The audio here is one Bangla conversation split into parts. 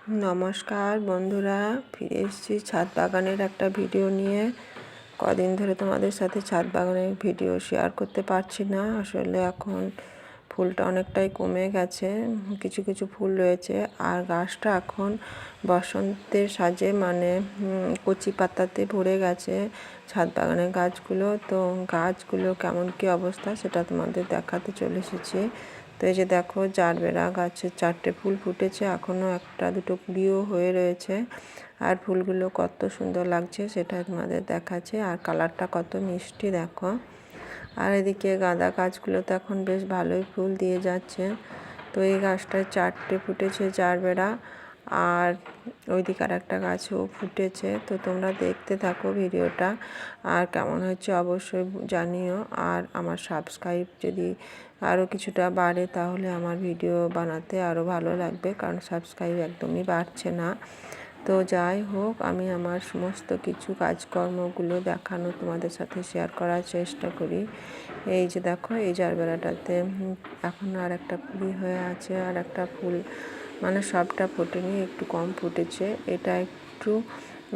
নমস্কার বন্ধুরা, ফিরে এসেছি ছাদ বাগানের একটা ভিডিও নিয়ে। কদিন ধরে তোমাদের সাথে ছাদ বাগানের ভিডিও শেয়ার করতে পারছি না। আসলে এখন ফুলটা অনেকটাই কমে গেছে, কিছু কিছু ফুল রয়েছে। আর গাছটা এখন বসন্তের সাজে মানে কচি পাতাতে ভরে গেছে ছাদ বাগানের গাছগুলো। তো গাছগুলো কেমন কি অবস্থা সেটা তোমাদের দেখাতে চলে এসেছি। তো এই যে দেখো, জারবেরা গাছে 4টে ফুল ফুটেছে, এখনও একটা দুটো কুড়িও হয়ে রয়েছে। আর ফুলগুলো কত সুন্দর লাগছে সেটা তোমাদের দেখাচ্ছে। আর কালারটা কত মিষ্টি দেখো। আর এদিকে গাঁদা গাছগুলো তো এখন বেশ ভালোই ফুল দিয়ে যাচ্ছে। তো এই গাছটায় 4টে ফুটেছে জারবেরা, আর ওইদিকে আর একটা গাছও ফুটেছে। তো তোমরা দেখতে থাকো ভিডিওটা, আর কেমন হচ্ছে অবশ্যই জানিও। আর আমার সাবস্ক্রাইব যদি আরও কিছুটা বাড়ে তাহলে আমার ভিডিও বানাতে আরও ভালো লাগবে, কারণ সাবস্ক্রাইব একদমই বাড়ছে না। তো যাই হোক, আমি আমার সমস্ত কিছু কাজকর্মগুলো দেখানো তোমাদের সাথে শেয়ার করার চেষ্টা করি। এই যে দেখো, এই জারবেরাটাতে এখন আর একটা কুড়ি হয়ে আছে, আর একটা ফুল মানে সবটা ফোটেনি, একটু কম ফুটেছে। এটা একটু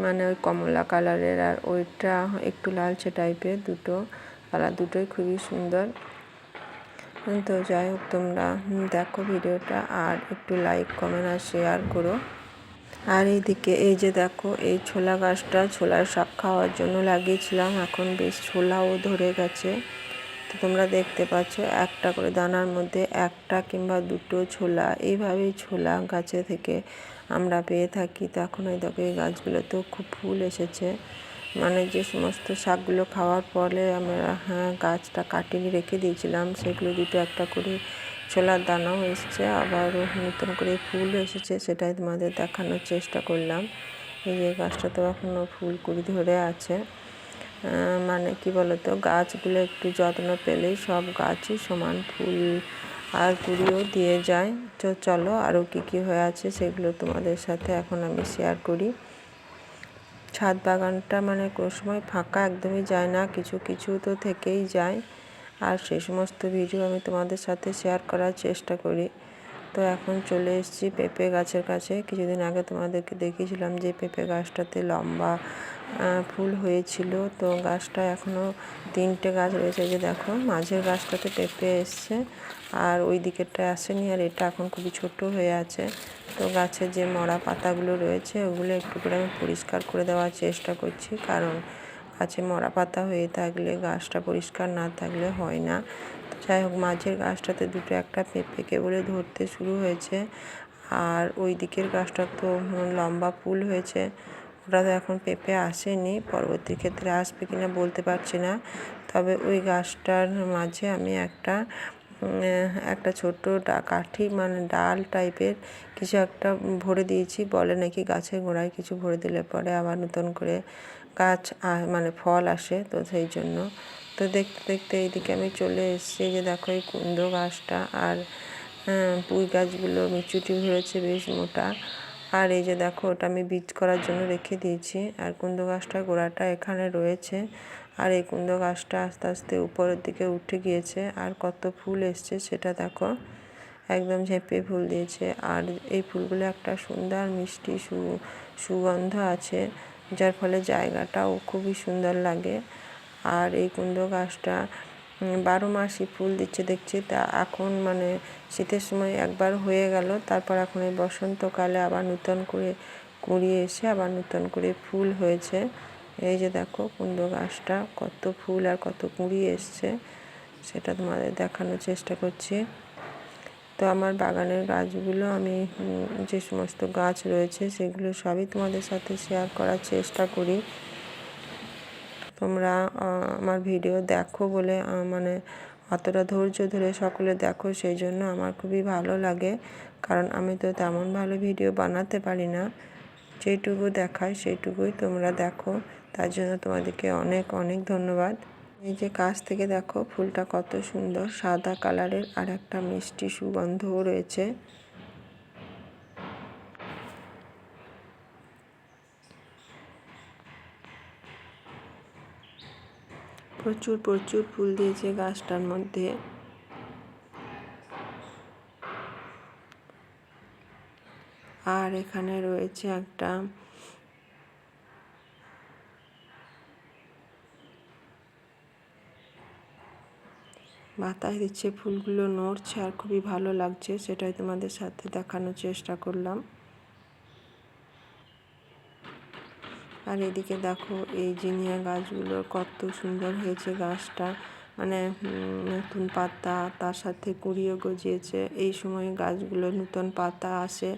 মানে ওই কমলা কালারের, আর ওইটা একটু লালচে টাইপের। দুটো কালার দুটোই খুবই সুন্দর। তো যাই হোক, তোমরা দেখো ভিডিওটা, আর একটু লাইক কমেন্ট আর শেয়ার করো। আর এইদিকে এই যে দেখো, এই ছোলা গাছটা ছোলার শাক খাওয়ার জন্য লাগিয়েছিলাম, এখন বেশ ছোলাও ধরে গেছে। তো তোমরা দেখতে পাচ্ছ একটা করে দানার মধ্যে একটা কিংবা দুটো ছোলা, এইভাবেই ছোলা গাছে থেকে আমরা পেয়ে থাকি। তো এখন এই দেখো, এই গাছগুলোতেও খুব ফুল এসেছে। মানে যে সমস্ত শাকগুলো খাওয়ার পরে আমরা গাছটা কাটিয়ে রেখে দিয়েছিলাম, সেগুলো দুটো একটা করে ছোলার দানাও এসছে, আবার নতুন করে ফুল এসেছে, সেটাই তোমাদের দেখানোর চেষ্টা করলাম। এই যে গাছটাতেও এখনও ফুল কুড়ি ধরে আছে। মানে কি বলতো, গাছগুলো একটু যত্ন পেলেই সব গাছই সমান ফুল আর কুড়িও দিয়ে যায়। তো চলো, আরও কী হয়ে আছে সেগুলো তোমাদের সাথে এখন আমি শেয়ার করি। ছাদ বাগানটা মানে কোনো সময় ফাঁকা একদমই যায় না, কিছু কিছু তো থেকেই যায়। আর সেই সমস্ত ভিডিও আমি তোমাদের সাথে শেয়ার করার চেষ্টা করি। তো এখন চলে এসেছি পেঁপে গাছের কাছে। কিছুদিন আগে তোমাদেরকে দেখিয়েছিলাম যে পেঁপে গাছটাতে লম্বা ফুল হয়েছিল। তো গাছটা এখনও 3টে গাছ রয়েছে। যে দেখো, মাঝের গাছটাতে পেঁপে এসছে, আর ওই দিকেরটা আসেনি, আর এটা এখন খুবই ছোট হয়ে আছে। তো গাছের যে মরা পাতাগুলো রয়েছে ওগুলো একটু করে আমি পরিষ্কার করে দেওয়ার চেষ্টা করছি, কারণ গাছে মরা পাতা হয়ে থাকলে গাছটা পরিষ্কার না থাকলে হয় না। তো যাই হোক, মাঝের গাছটাতে দুটো একটা পেঁপে কেবলে ধরতে শুরু হয়েছে, আর ওই দিকের গাছটা তো লম্বা ফুল হয়েছে। ওটা তো এখন পেঁপে আসেনি, পরবর্তী ক্ষেত্রে আসবে কিনা বলতে পারছি না। তবে ওই গাছটার মাঝে আমি একটা ছোট্ট কাঠি মানে ডাল টাইপের কিছু একটা ভরে দিয়েছি। বলে নাকি গাছের গোড়ায় কিছু ভরে দিলে পরে আবার নতুন করে গাছ মানে ফল আসে, তো সেই জন্য। তো দেখতে দেখতে এইদিকে আমি চলে এসেছি। যে দেখো, এই কুমড়ো গাছটা আর পুঁই গাছগুলো মিচুটি ধরেছে বেশ মোটা। আর এই যে দেখো, ওটা আমি বীজ করার জন্য রেখে দিয়েছি। আর কুমড়ো গাছটার গোড়াটা এখানে রয়েছে, আর এই কুমড়ো গাছটা আস্তে আস্তে উপরের দিকে উঠে গিয়েছে। আর কত ফুল এসছে সেটা দেখো, একদম ঝেঁপে ফুল দিয়েছে। আর এই ফুলগুলো একটা সুন্দর মিষ্টি সুগন্ধ আছে, যার ফলে জায়গাটাও খুবই সুন্দর লাগে। আর এই কুমড়ো গাছটা 12 মাসই ফুল দিচ্ছে দেখছি। তা এখন মানে শীতের সময় একবার হয়ে গেল, তারপর এখন এই বসন্তকালে আবার নতুন করে কুঁড়ি এসে আবার নতুন করে ফুল হয়েছে। এই যে দেখো, কুমড়ো গাছটা কত ফুল আর কত কুঁড়ি এসছে সেটা তোমাদের দেখানোর চেষ্টা করছি। তো আমার বাগানের গাছগুলো আমি যে সমস্ত গাছ রয়েছে সেগুলো সবই তোমাদের সাথে শেয়ার করার চেষ্টা করি। তোমরা আমার ভিডিও দেখো বলে মানে অতটা ধৈর্য ধরে সকলে দেখো, সেই জন্য আমার খুবই ভালো লাগে, কারণ আমি তো তেমন ভালো ভিডিও বানাতে পারি না। যেটুকু দেখায় সেইটুকুই তোমরা দেখো, তার জন্য তোমাদেরকে অনেক অনেক ধন্যবাদ। এই যে কাছ থেকে দেখো, ফুলটা কত সুন্দর সাদা কালারের, আর একটা মিষ্টি সুগন্ধও রয়েছে। প্রচুর প্রচুর ফুল দিয়েছে গাছটার মধ্যে। আর এখানে রয়েছে একটা বাতাস দিচ্ছে, ফুলগুলো নড়ছে আর খুবই ভালো লাগছে, সেটাই তোমাদের সাথে দেখানোর চেষ্টা করলাম। আর এদিকে দেখো এই জিনিয়া গাছগুলো কত সুন্দর হয়েছে, গাছটা মানে নতুন পাতা, তার সাথে কুঁড়িও গজিয়েছে। এই সময় গাছগুলো নতুন পাতা আসে,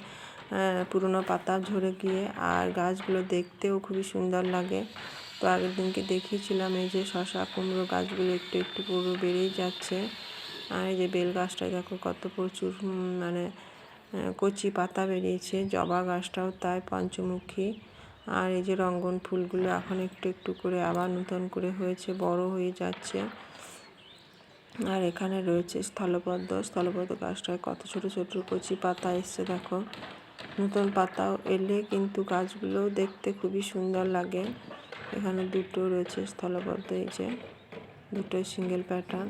পুরনো পাতা ঝরে গিয়ে, আর গাছগুলো দেখতেও খুবই সুন্দর লাগে। তো আগের দিনকে দেখিয়েছিলাম এই যে শশা কুমড়ো গাছগুলো একটু একটু পুরো বেড়েই যাচ্ছে। আর এই যে বেল গাছটায় দেখো কত প্রচুর মানে কচি পাতা বেরিয়েছে। জবা গাছটাও তাই, পঞ্চমুখী। আর এই যে রঙ্গন ফুলগুলো এখন একটু একটু করে আবার নতুন করে হয়েছে, বড় হয়ে যাচ্ছে। আর এখানে রয়েছে স্থলপদ্ম গাছটায় কত ছোট ছোট কচি পাতা এসছে দেখো। নতুন পাতাও এলে কিন্তু গাছগুলো দেখতে খুবই সুন্দর লাগে। এখানে দুটো রয়েছে স্থলপদ্ম, এই যে দুটোই সিঙ্গেল প্যাটার্ন।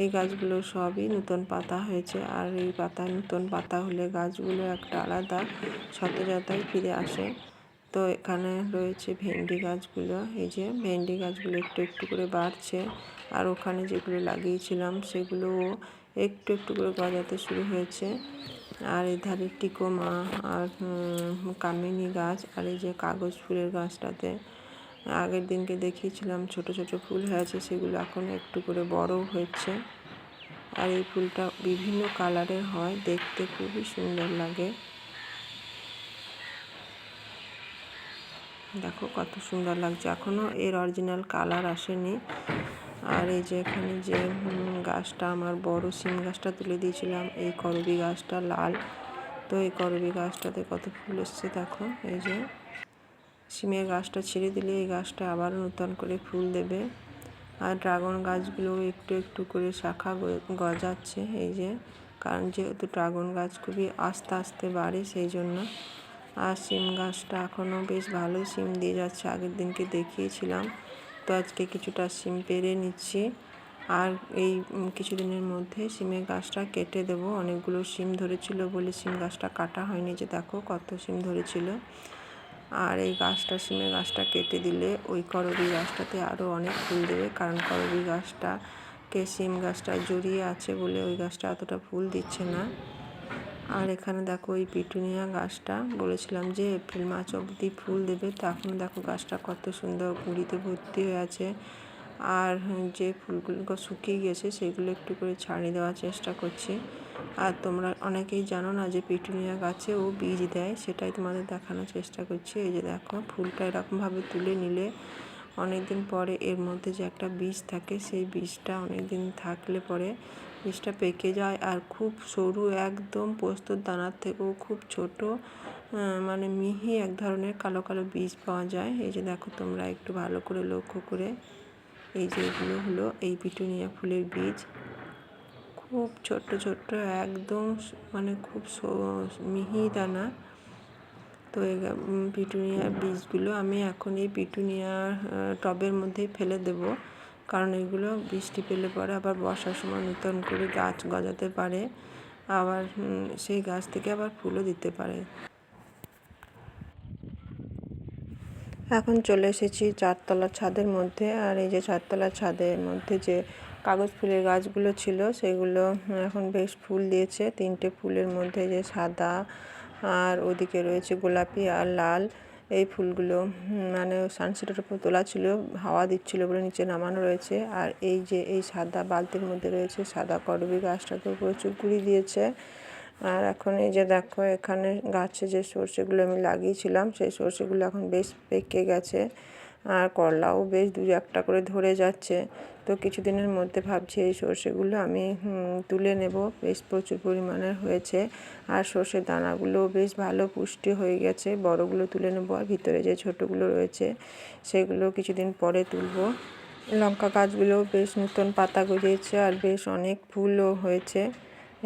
এই গাছগুলো সবই নতুন পাতা হয়েছে, আর এই পাতায় নতুন পাতা হলে গাছগুলো একটা আলাদা সতেজতায় ফিরে আসে। তো এখানে রয়েছে ভেন্ডি গাছগুলো, এই যে ভেন্ডি গাছগুলো একটু একটু করে বাড়ছে। আর ওখানে যেগুলো লাগিয়েছিলাম সেগুলোও একটু একটু করে গজাতে শুরু হয়েছে। আর এধারে টিকোমা আর কামিনী গাছ, আর এই যে কাগজ ফুলের গাছটাতে আগের দিনকে দেখিয়েছিলাম ছোট ছোট ফুল হয়েছে, সেগুলো এখন একটু করে বড় হচ্ছে। আর এই ফুলটা বিভিন্ন কালারের হয়, দেখতে খুবই সুন্দর লাগে। দেখো কত সুন্দর লাগছে, এখনও এর অরিজিনাল কালার আসেনি। আর এই যে এখানে যে গাছটা আমার বড় সিম গাছটা তুলে দিয়েছিলাম, এই করবী গাছটা লাল। তো এই করবী গাছটাতে কত ফুল এসছে দেখো। এই যে সিমের গাছটা ছেড়ে দিলে এই গাছটা আবার নতুন করে ফুল দেবে। আর ড্রাগন গাছগুলো একটু একটু করে শাখা গজাচ্ছে, এই যে, কারণ যেহেতু ড্রাগন গাছ খুবই আস্তে আস্তে বাড়ে সেই জন্য। আর সিম গাছটা এখনও বেশ ভালোই সিম দিয়ে যাচ্ছে, আগের দিনকে দেখিয়েছিলাম। তো আজকে কিছুটা সিম পেরে নিচ্ছি, আর এই কিছুদিনের মধ্যে সিমের গাছটা কেটে দেব। অনেকগুলো সিম ধরেছিল বলে সিম গাছটা কাটা হয়নি, যে দেখো কত সিম ধরেছিল। আর এই গাছটা সিমের গাছটা কেটে দিলে ওই করবী গাছটাতে আরও অনেক ফুল দেবে, কারণ করবী গাছটাকে সিম গাছটা জড়িয়ে আছে বলে ওই গাছটা এতটা ফুল দিচ্ছে না। আর এখানে দেখো ওই পিটুনিয়া গাছটা বলেছিলাম যে এপ্রিল মাস অবধি ফুল দেবে, তো এখন দেখো গাছটা কত সুন্দর কুঁড়িতে ভর্তি হয়ে আছে। আর যে ফুলগুলো শুকিয়ে গেছে সেগুলো একটু করে ছাড়িয়ে দেওয়ার চেষ্টা করছি। আর তোমরা অনেকেই জানো না যে পিটুনিয়া গাছে ও বীজ দেয়, সেটাই তোমাদের দেখানোর চেষ্টা করছি। এই যে দেখো ফুলটা এরকমভাবে তুলে নিলে অনেক দিন পরে এর মধ্যে যে একটা বীজ থাকে, সেই বীজটা অনেক দিন থাকলে পরে বীজটা পেকে যায়, আর খুব সরু, একদম পোস্তর দানার থেকেও খুব ছোট, মানে মিহি এক ধরনের কালো কালো বীজ পাওয়া যায়। এই যে দেখো তোমরা একটু ভালো করে লক্ষ্য করে, এই যে এগুলো হলো এই পিটুনিয়া ফুলের বীজ। খুব ছোট্ট ছোট্ট, একদম মানে খুব মিহি দানা। তো এই পিটুনিয়ার বীজগুলো আমি এখন এই পিটুনিয়ার টবের মধ্যেই ফেলে দেব, কারণ এগুলো বৃষ্টি পেলে পরে আবার বর্ষার সময় নতুন করে গাছ গজাতে পারে, আবার সেই গাছ থেকে আবার ফুলও দিতে পারে। এখন চলে এসেছি চারতলার ছাদের মধ্যে। আর এই যে চারতলার ছাদের মধ্যে যে কাগজ ফুলের গাছগুলো ছিল সেগুলো এখন বেশ ফুল দিয়েছে। 3টে ফুলের মধ্যে যে সাদা, আর ওদিকে রয়েছে গোলাপি আর লাল। এই ফুলগুলো মানে সানসেটের উপর তোলা ছিল, হাওয়া দিচ্ছিল বলে নিচে নামানো রয়েছে। আর এই যে এই সাদা বালতির মধ্যে রয়েছে সাদা করবী, গাছটাকে প্রচুর কুড়ি দিয়েছে। আর এখন এই যে দেখো এখানে গাছে যে সর্ষেগুলো আমি লাগিয়েছিলাম সেই সর্ষেগুলো এখন বেশ পেকে গেছে, আর করলাও বেশ 2-1টা করে ধরে যাচ্ছে। তো কিছুদিনের মধ্যে ভাবছি এই সর্ষেগুলো আমি তুলে নেব, বেশ প্রচুর পরিমাণের হয়েছে। আর সর্ষের দানাগুলোও বেশ ভালো পুষ্টি হয়ে গেছে, বড়গুলো তুলে নেব, আর ভিতরে যে ছোটোগুলো রয়েছে সেগুলো কিছুদিন পরে তুলব। লঙ্কা গাছগুলোও বেশ নতুন পাতা গজিয়েছে, আর বেশ অনেক ফুলও হয়েছে।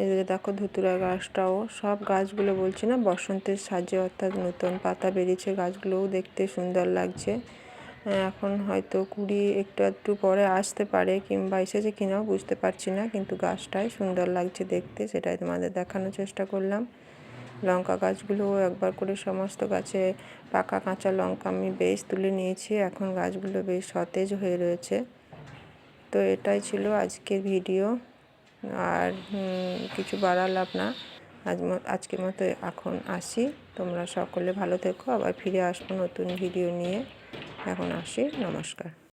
এদিকে দেখো ধুতুরা গাছটাও, সব গাছগুলো বলছি না বসন্তের সাজে, অর্থাৎ নতুন পাতা বেরিয়েছে, গাছগুলোও দেখতে সুন্দর লাগছে। এখন হয়তো কুড়ি একটু একটু পরে আসতে পারে, কিংবা এসেছে কিনাও বুঝতে পারছি না, কিন্তু গাছটাই সুন্দর লাগছে দেখতে, সেটাই তোমাদের দেখানোর চেষ্টা করলাম। লঙ্কা গাছগুলোও একবার করে সমস্ত গাছে পাকা কাঁচা লঙ্কা আমি বেশ তুলে নিয়েছি। এখন গাছগুলো বেশ সতেজ হয়ে রয়েছে। তো এটাই ছিল আজকের ভিডিও, আর কিছু বাড়ালাম না। আজকের মতো এখন আসি। তোমরা সকলে ভালো থেকো, আবার ফিরে আসবো নতুন ভিডিও নিয়ে। এখন আসি, নমস্কার।